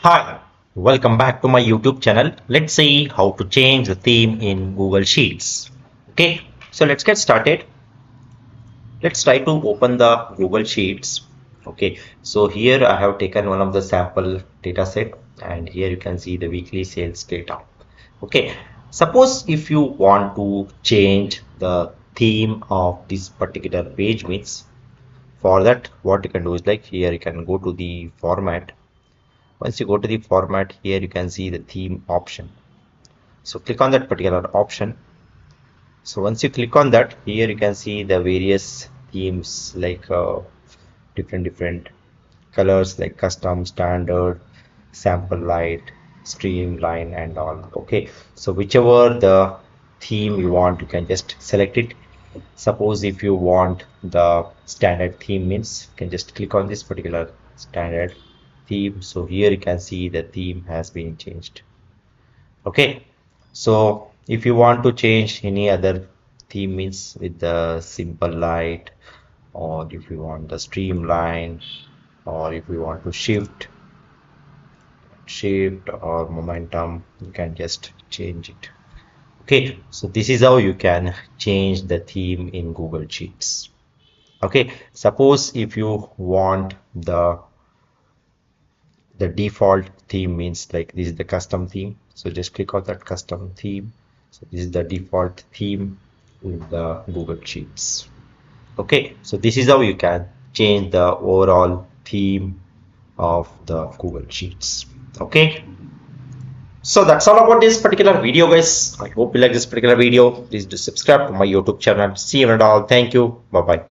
Hi, welcome back to my YouTube channel. Let's see how to change the theme in Google Sheets. Okay, so let's get started. Let's try to open the Google Sheets. Okay, so here I have taken one of the sample data set and here you can see the weekly sales data. Okay, suppose if you want to change the theme of this particular page, means for that what you can do is like here you can go to the format. Once you go to the format, here you can see the theme option. So click on that particular option. So once you click on that, here you can see the various themes like different colors like custom, standard, sample light, streamline and all. Okay, so whichever the theme you want, you can just select it. Suppose if you want the standard theme, means you can just click on this particular standard theme. So here you can see the theme has been changed. Okay, so if you want to change any other theme, means with the simple light, or if you want the streamline, or if you want to shift or momentum, you can just change it. Okay, so this is how you can change the theme in Google Sheets. Okay, suppose if you want the default theme, means like this is the custom theme, so just click on that custom theme. So this is the default theme in the Google Sheets. Okay, so this is how you can change the overall theme of the Google Sheets. Okay, so that's all about this particular video, guys. I hope you like this particular video. Please do subscribe to my YouTube channel. See you and all. Thank you. Bye bye.